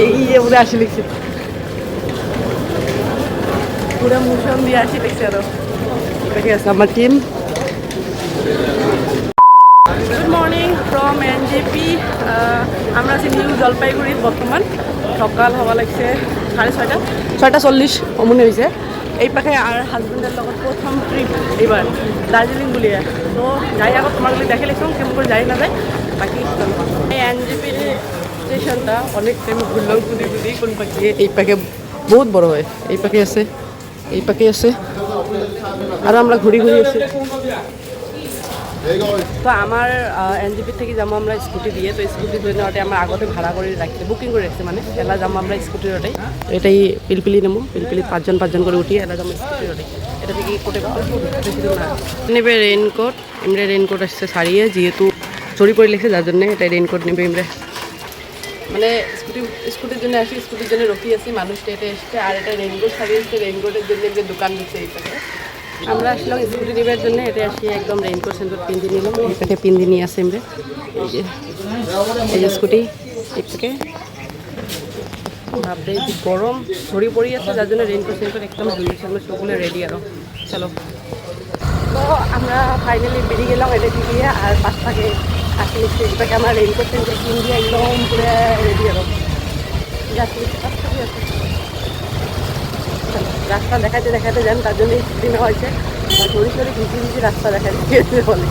এই যে বোধহয় আসি লিখছি পুরো মোশন দিয়ে আসি লিখছি আরো ঠিক আছে আমার team. Good morning from NJP. আমরা আছি নিউ জলপাইগুড়ি বর্তমান। সকাল হওয়া লাগছে 6:30 6:40 মনে হয়েছে। এই পাখে আর হাজবেন্ডের লগত প্রথম ট্রিপ এইবার দার্জিলিং বুলিয়ে। তো যাই আগত তোমাগুলি দেখে লিখলাম কেমন করে যাই না যায় বাকি। এই এনজেপি স্টেশনটা অনেক টাইম ঘুরলাম ঘুরি ঘুরি কোন পাখি। এই পাখে বহুত বড় হয়। এই পাখে আছে এই পাখে আছে আর আমরা ঘুরি ঘুরি আছি। তো আমার এনজেপি থেকে যাবো আমরা স্কুটি দিয়ে। তো স্কুটি ধরে নেওয়াটাই আমরা আগতে ভাড়া করে রাখছি বুকিং করে রাখছি মানে এলা যাবো আমরা স্কুটির ওটাই। এটাই পিলপিলি নেবো পিলপিলি পাঁচজন করে উঠি এলা যাবো স্কুটির ওটাই। এটা থেকে কোটে নেবে রেইনকোট এমনি রেইনকোট আসছে সারিয়ে যেহেতু চড়ি পড়ে লেগেছে যার জন্য এটাই রেইনকোট নেবে এমনি মানে স্কুটির জন্য আসি স্কুটির জন্য রকি আছি মানুষটা এটা এসছে আর এটা রেইনকোট সারিয়ে এসছে রেইনকোটের জন্য যে দোকান দিচ্ছে এই পাশে। আমরা আসলাম স্কুটি নেবার জন্য এটা আসি একদম রেইনকোট সেনকোট পিন্দি নিলাম এই পাখে পিন্দি নিয়ে আসে এমনি এই যে স্কুটি এক থেকে ভাবতে গরম ছড়ি পড়ি আছে যার জন্য রেইনকোট সেনকোট একদম ধুয়ে আমরা সকলে রেডি আরো চলো। তো আমরা ফাইনালি বেরিয়ে গেলাম এটা দিয়ে আর পাঁচ পাখে আসি লিখছি এটাকে আমরা রেইনকোট সেনকোট কিন দিয়ে একদম পুরো রেডি আরো যাচ্ছি পাঁচ পাখি আছে। রাস্তা দেখাতে দেখাতে যান তার জন্য স্কুটি নেওয়া হয়েছে সরি সরি ঘুষি ঘুষি রাস্তা দেখাতে বলে।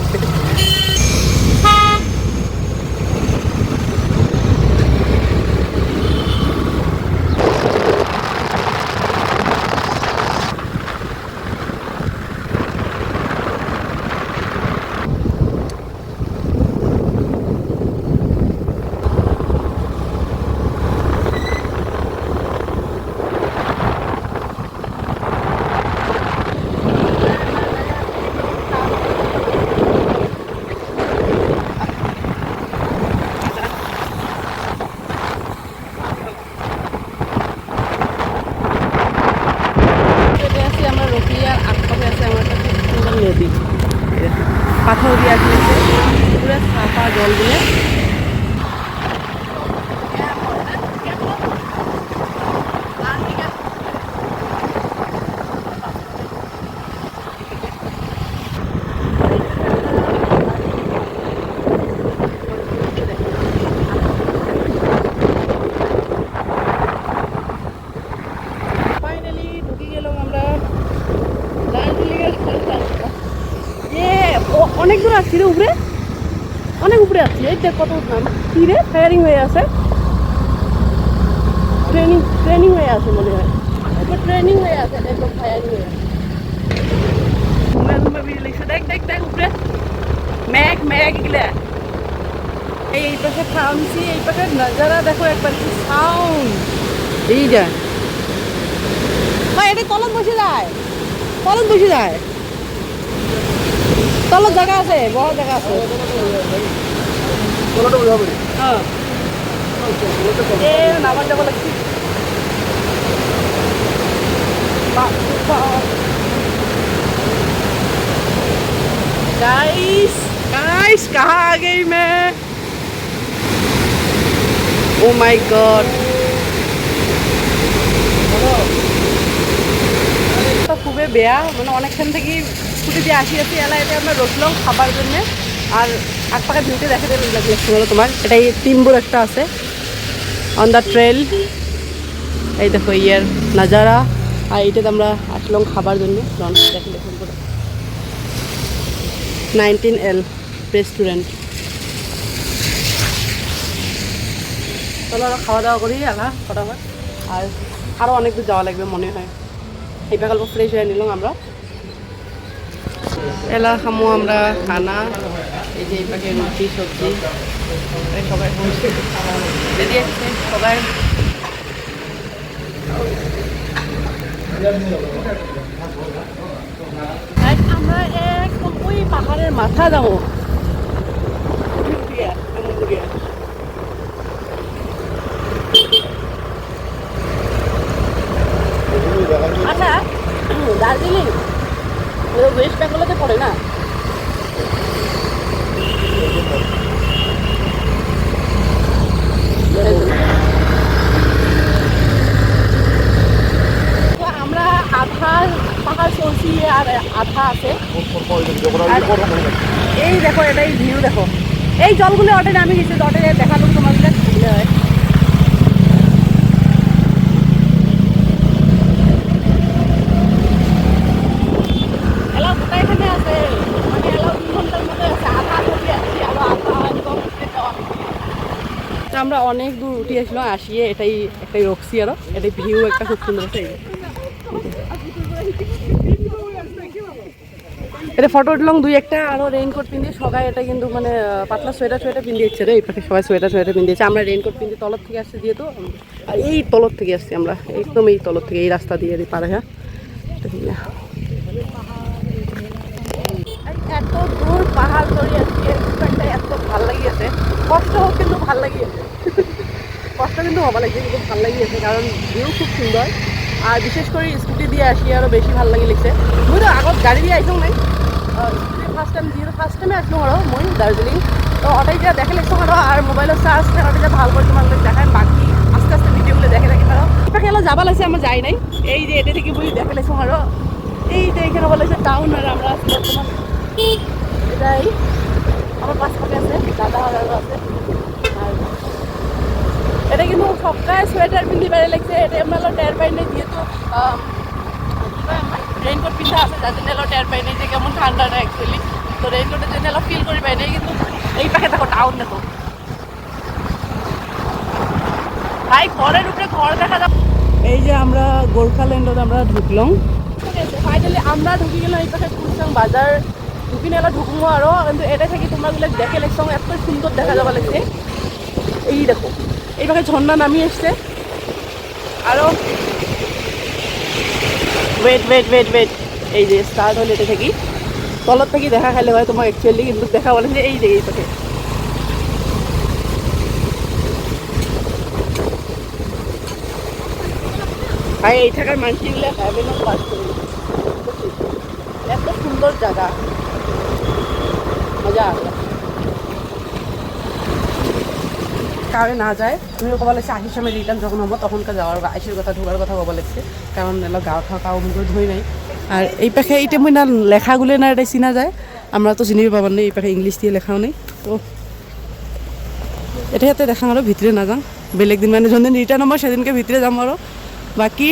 নদী পাথর দিয়ে আসলে পুরো সাফা জলগুলো ফাইনালি ঢুকে গেলাম আমরা অনেক দূর আসছি রে উপরে অনেক উপরে আসছি এই দেখ কত উঠলাম কি রে ফায়ারিং হয়ে আছে ট্রেনিং হয়ে আছে মনে হয় ট্রেনিং হয়ে আছে একদম ফায়ারিং হয়ে আছে দেখ দেখ দেখ উপরে ম্যাগ ম্যাগ এগুলা এই পাশে থামছি এই পাশে নজারা দেখো একবার কি সাউন্ড এই যা এটা তলত বসে যায় তলত জায়গা আছে বড় জায়গা আছে নামার যাবো লাগছি गाइस कहाँ आ गई मैं ओ माय गॉड খুবই বেয়া মানে অনেকক্ষণ থেকে স্কুটি দিয়ে আসি এলা এটা আমরা রসলাম খাবার জন্য আর আগ পাখা ভিউতে দেখাতে লাগলো তোমার এটা এই টিম্বুর একটা আছে অন দ্য ট্রেল এই দেখো ইয়ার নাজারা আর এইটাতে আমরা আসলাম খাবার জন্য লঞ্চ দেখলে ফোন করে 19L রেস্টুরেন্ট। চলো আরো খাওয়া দাওয়া করি আলা ফটাফট আর আরও অনেক দূর যাওয়া লাগবে মনে হয় এই গল্প ফ্রেশ হয়ে নিলাম আমরা এলা খামো আমরা খানা এই যে এই পাখে রুটি সবজি সবাই রেডি আছে সবাই আমরা একদম ওই পাহাড়ের মাথা যাবো আচ্ছা দার্জিলিং ওয়েস্ট বেঙ্গলতে পড়ে না লেখা আছে। এই দেখো এটাই ভিউ দেখো, এই জলগুলো অটে নামি গেছে, অটে দেখালো তোমার সুবিধা হয়। এখানে আছে মানে 2 ঘন্টার মধ্যে আছে, আধা ঘন্টা আসছি আরো আধা। আমরা অনেক দূর উঠে আসলাম, আসিয়ে এটাই একটাই রক্সি আরো, এটাই ভিউ একটা খুব সুন্দর আছে। এটা ফটো উঠলাম 2-1টা, আরো রেইনকোট পিন্ধি সবাই, এটা কিন্তু মানে পাতলা সোয়েটার পিন্ধিয়েছে রে, এই পাশে সবাই সোয়েটার পিন্ধিয়েছে। আমরা রেইনকোট পিন্ধি তলর থেকে আসছি যেহেতু, আর এই তলর থেকে আসছি আমরা, একদম এই তলর থেকে, এই রাস্তা দিয়ে পারে। হ্যাঁ এত দূর পাহাড় ধরে আসছি, এত ভাল লাগিয়েছে, কষ্ট হোক কিন্তু ভাল লাগিয়েছে, কষ্ট কিন্তু হবা লাগছে কিন্তু ভাল লাগিয়েছে, কারণ ভিউ খুব সুন্দর। আর বিশেষ করে স্কুটি দিয়ে আসি আরও বেশি ভাল লাগি লাগছে। মই তো আগত গাড়ি দিয়ে আইসো নাই, স্কুটি ফার্স্ট টাইমে আসলো আরো মই দার্জিলিং। তো ওটাই যা দেখে লাগছো আরো, আর মোবাইলের চার্জ ওটা যা ভাল করে তোমাদের দেখায়, বাকি আস্তে আস্তে ভিডিওগুলো দেখে রাখি আরো। এটাকে এলো যাবা লাগছে, আমরা যাই নাই, এই যে এটা থেকে বই দেখে লাগছো আরো, এই যে এখানে বলা হয়েছে টাউন, আর আমরা বর্তমান এটাই আমার পাশাপাশি আছে, দাদা আছে। আর এটা কিন্তু সবটাই সোয়েটার পিন্ধি বেড়ে লাগছে, এটা আমরা টের পাই নাই, যেহেতু রেইনকোট পিন্ধা আছে, যার জন্য এলো টের পাই নাই যে কেমন ঠান্ডাটা অ্যাকচুয়ালি। তো রেইনকোটের জন্য এলো ফিল করি পাই নাই, কিন্তু এই পাখে দেখো টাউন দেখো ভাই, ঘরের উপরে ঘর দেখা যাবে। এই যে আমরা গোর্খাল্যান্ডত আমরা ঢুকলাম, ঠিক আছে ফাইনালি আমরা ঢুকি গেলাম এই পাশে কুলসাং বাজার, ঢুকি নেলা ঢুকবো আরো, কিন্তু এটা থেকে তোমরা গুলো দেখে লাগছো এত সুন্দর দেখা যাবা লাগছে। এই দেখো এই পাখে ঝর্ণা নামি এসছে আরো, ওয়েট এই যে স্টার্ট হলে এটা থেকে তলত থেকে দেখা খাইলে হয় তোমার অ্যাকচুয়ালি, কিন্তু দেখা বলে যে এই যে এই পাখে ভাই এই থাকার মানুষগুলো হ্যাভেনও পাস করে, এত সুন্দর জায়গা, মজা আসে। কারে না যায় তুমি কবা লাগছে আহির সময় রিটার্ন যখন হবো তখনকার যাওয়ার আইসির কথা ঢোকার কথা কবা লাগছে, কারণ এলো গাঁও থাকা কাউ মুখ ধুই নাই। আর এই পাখে এইটা মই না লেখাগুলো না এটা চিনা যায়, আমরা তো চিনি পাবার নেই, এই পাখে ইংলিশ দিয়ে লেখাও নেই। তো এটা ইয়াতে দেখা আরও ভিতরে না যাম, বেলেগ দিন মানে যদিন রিটার্ন হবো সেদিনকে ভিতরে যাম আরও। বাকি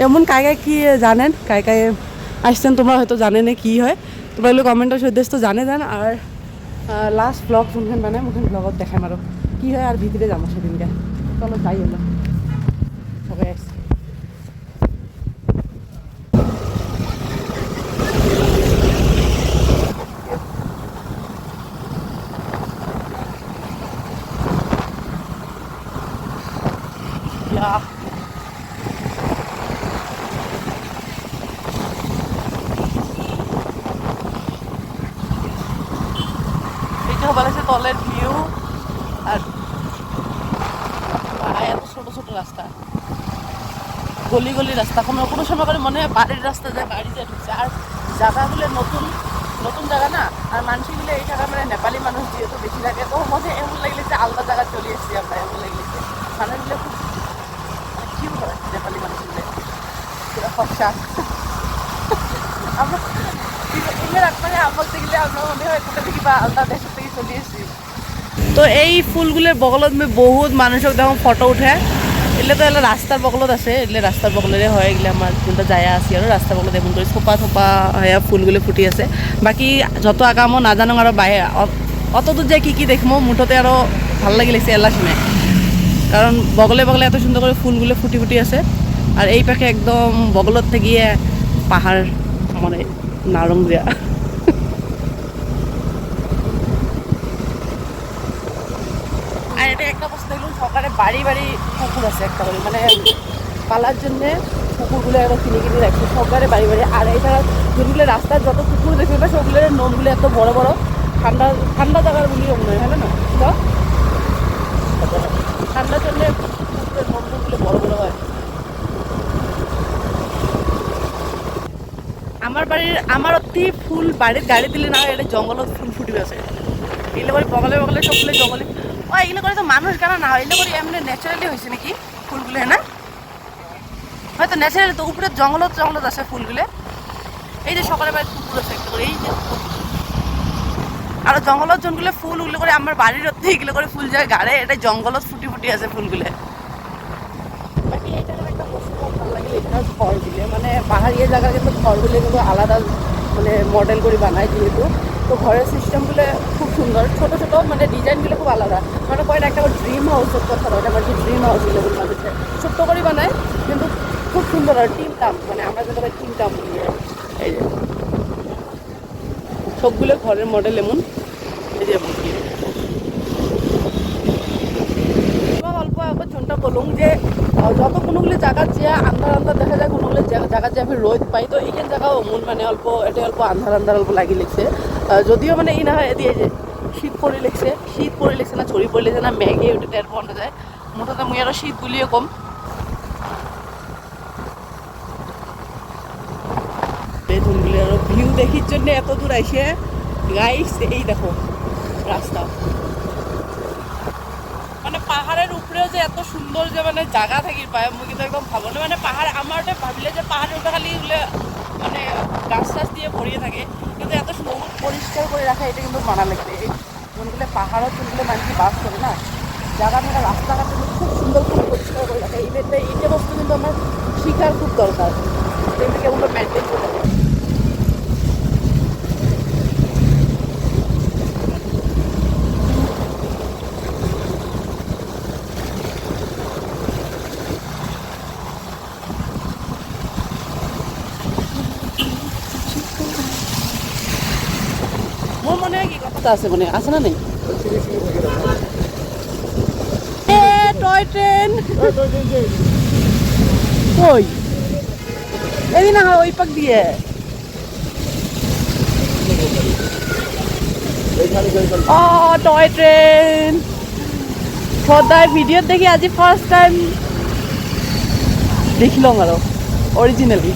এমন কায় কি জানেন, কায় আসছেন তোমরা হয়তো জানেন কি হয়, তোমরা এগুলো কমেন্টের উদ্দেশ্য তো জানে যান। আর লাস্ট ব্লগ শুনছেন মানে মুখেন ব্লগত দেখাম আরও কি হয়, আর ভিতরে যাবো সেদিনকে। চলো যাই হলো সবাই আসছে। এইটা বলা হচ্ছে তলের ভিউ, আর এত ছোট ছোট রাস্তা, গলি রাস্তা, কোনো সময় করে মনে হয় বাড়ির রাস্তা যায়, বাড়ি যায় ঢুকছে। আর জায়গাগুলো নতুন নতুন জায়গা না, আর মানুষগুলো এই জায়গা মানে নেপালি মানুষ যেহেতু বেশি থাকে, তো মধ্যে এমন লাগলে যে আলাদা জায়গা চলে এসেছি আমরা, এমন লাগলে মানুষগুলো খুব কিউ হয়, নেপালি মানুষগুলো পুরো ফর্সা। আমরা এগুলো আপনাকে বলতে গেলে আমরা মনে হয় কোথা থেকে বা আলাদা দেশের থেকে চলে এসেছি। তো এই ফুলগুলোর বগলত বহুত মানুষক দেখুন ফটো উঠে, এলে তো এলে রাস্তার বগলত আছে, এলে রাস্তার বগলেৰে হয়, এগুলো আমার যোনটা যায় আছি আর রাস্তার বগলত এমন করে থোপা হয়ে ফুলগুলো ফুটি আছে। বাকি যত আগামো নাজানো আর বাহির অত দূর যায় কি দেখমো, মুঠতে আরও ভাল লাগি লাগছে এলা শুনে, কারণ বগলে এত সুন্দর করে ফুলগুলো ফুটি আছে। আর এই পাখে একদম বগলত থেকে পাহাড় মানে নারঙ্গিয়া। আর এটা একটা বস্তু দেখলাম সরকারে বাড়ি পুকুর আছে একটা করে, মানে পালার জন্যে পুকুরগুলো একদম কিনে রাখছে সরকারে বাড়ি। আর এটা যেগুলো রাস্তার যত পুকুর দেখবে সেগুলোর নোমগুলো এত বড় ঠান্ডা জায়গার বলি মনে হয়, হ্যাঁ না তো ঠান্ডার জন্যে পুকুরের নোমগুলো বড় হয়। আমার অতি ফুল বাড়ির গাড়ি দিলে না, এটা জঙ্গলত ফুল ফুটিবে আছে, এগুলো করে বগলে সবগুলো জঙ্গলে। ও এগুলো করে তো মানুষ কেন না হয়, এগুলো করে এমনি ন্যাচারালি হয়েছে নাকি ফুলগুলো, হ্যাঁ না হয়তো ন্যাচারালি, তো উপরে জঙ্গলত আছে ফুলগুলো। এই যে সকালে বাড়ি পুকুর আছে একটা করে, এই যে আর জঙ্গলত যোনগুলো ফুল ওগুলো করে আমার বাড়ির অর্থে এগুলো করে ফুল যায় গাড়ে, এটা জঙ্গলত ফুটি ফুটি আছে ফুলগুলো। বাকি এইটার একটা বস্তু ভালো লাগে, এটা ঘরগুলো মানে পাহাড়িয়া জায়গা কিন্তু ঘরগুলো কিন্তু আলাদা মানে মডেল করে বানায় যেহেতু, তো ঘরের সিস্টেমগুলো খুব সুন্দর, ছোটো ছোটো মানে ডিজাইনগুলো খুব আলাদা। মানে কয়েকটা একটা ড্রিম হাউসের কথা বলে, আমার যে ড্রিম হাউসগুলো মানুষের ছোট্ট করে বানায় কিন্তু খুব সুন্দর। আর টিম টাম মানে আমরা যেটা টিম টাম বলি, এই যে সবগুলো ঘরের মডেল এমন। এই যে অল্প একবার ঝোনটা বলুন যে যত কোনোগুলি জায়গার যে আন্ধার আন্ধার দেখা যায়, কোনোগুলি জায়গার যে আমি রোদ পাই, তো এইখান জায়গাও মন মানে অল্প এটা অল্প আন্ধার আন্ধার অল্প লাগি লিখছে। যদিও মানে এই না হয় দিয়ে যে শীত পড়ে লিখছে, শীত পড়ে লিখছে না ছড়ি পড়ে লিখছে না মেঘে ওটা টের পাওয়া যায়। মোটাতে মুই আরও শীত গুলিও কম। বেতনগুলি আরো ভিউ দেখির জন্য এত দূর আইসে গাইস, এই দেখো রাস্তা মানে পাহাড়ের উপরেও যে এত সুন্দর যে মানে জায়গা থাকি পায় মুই কিন্তু একদম ভাবো না। মানে পাহাড় আমার ওটা ভাবিলে যে পাহাড়ের উপরে খালি মানে গাছ টাছ দিয়ে ভরিয়ে থাকে, কিন্তু এত সুন্দর পরিষ্কার করে রাখা এটা কিন্তু মানা লাগবে। এই যোনগুলো পাহাড়ের যোনগুলো মানুষ বাস করে না, জায়গাটা রাস্তাঘাট কিন্তু খুব সুন্দর করে পরিষ্কার করে রাখে। এইটা বস্তু কিন্তু আমার শিখার খুব দরকার, এগুলো কেমন মেনটেন করে থাকে। মোর মনে হয় কি কথা আছে, মানে আছে না নেই টয় ট্রেন কই এই না হয় ওই পাক দিয়ে টয় ট্রেন সদায় ভিডিও দেখি আজি ফার্স্ট টাইম দেখিলাম আরো অরিজিনালি।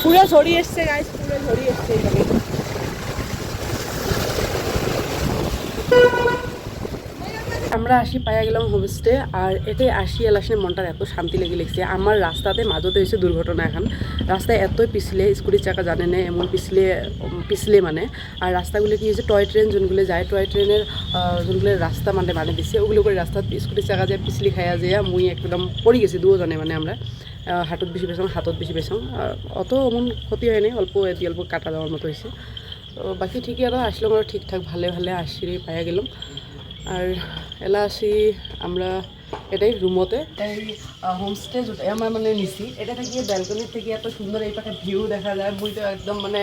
পুরো ঝড়ি এসছে গাইস, পুরো ঝড়ি এসছে এইভাবে। আমরা আসি পাইয়া গেলাম হোমস্টে, আর এটাই আসি এলাসে মনটার এত শান্তি লেগে লেগছে। আমার রাস্তাতে মাঝতে হয়েছে দুর্ঘটনা, এখন রাস্তায় এতই পিছলে স্কুটির চাকা জানে না এমন পিছলে মানে। আর রাস্তাগুলো কি হয়েছে টয় ট্রেন যোনগুলো যায়, টয় ট্রেনের যোনগুলো রাস্তা মানে দিচ্ছে ওগুলো করে রাস্তা স্কুটির চাকা যায় পিছলি খাইয়া যায় মুই একদম পড়ে গেছি দুজনে। মানে আমরা হাতত বেশি পেছাম হাতত বেশি পেছাম, অত এমন ক্ষতি হয়নি, অল্প অল্প কাটা দেওয়ার মতো হয়েছে। তো বাকি ঠিকই আরও আসলাম, আরও ঠিকঠাক ভালে ভালে আসি পাইয়া গেলাম। আর এলা আসি আমরা এটাই রুমতে, এই হোমস্টে যেটাই আমার মানে নিছি, এটা থেকে ব্যালকনির থেকে এত সুন্দর এই পাখে ভিউ দেখা যায়। মুই তো একদম মানে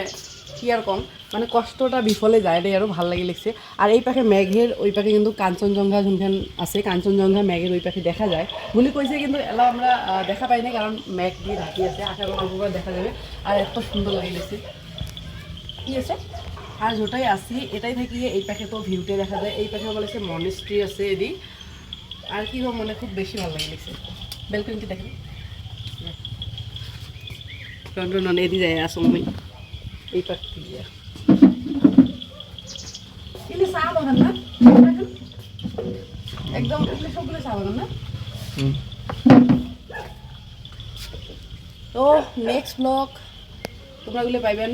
কি আর কম, মানে কষ্টটা বিফলে যায় এটাই আরও ভাল লাগে লিখছে। আর এই পাখে মেঘের ওই পাখে কিন্তু কাঞ্চনজঙ্ঘা যোনখান আছে, কাঞ্চনজঙ্ঘা মেঘের ওই পাখে দেখা যায় বলে কইছে, কিন্তু এলা আমরা দেখা পাই না কারণ মেঘ দিয়ে ঢাকি আছে, আশা করি অল্প করে দেখা যাবে। আর এত সুন্দর লাগে লিখছে কি আছে। আর যেটাই আসি এটাই থাকি এই পাখে তো ভিউতে দেখা যায়, এই পাখে বলেছে মনেস্ট্রি আছে এদি। আর কি মানে খুব বেশি ভালো লাগে লিখছে বেলকনিতে দেখেন রন এদি যায় আসম এই পাখ থেকে এগুলো চা বাগান না একদম, সবগুলো চা বাগান না। তো নেক্সট ব্লগ তোমরা গুলো পাইবেন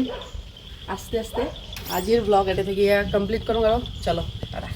আস্তে আস্তে। আজকের ব্লগ এটা থেকে কমপ্লিট করো, চলো টাটা।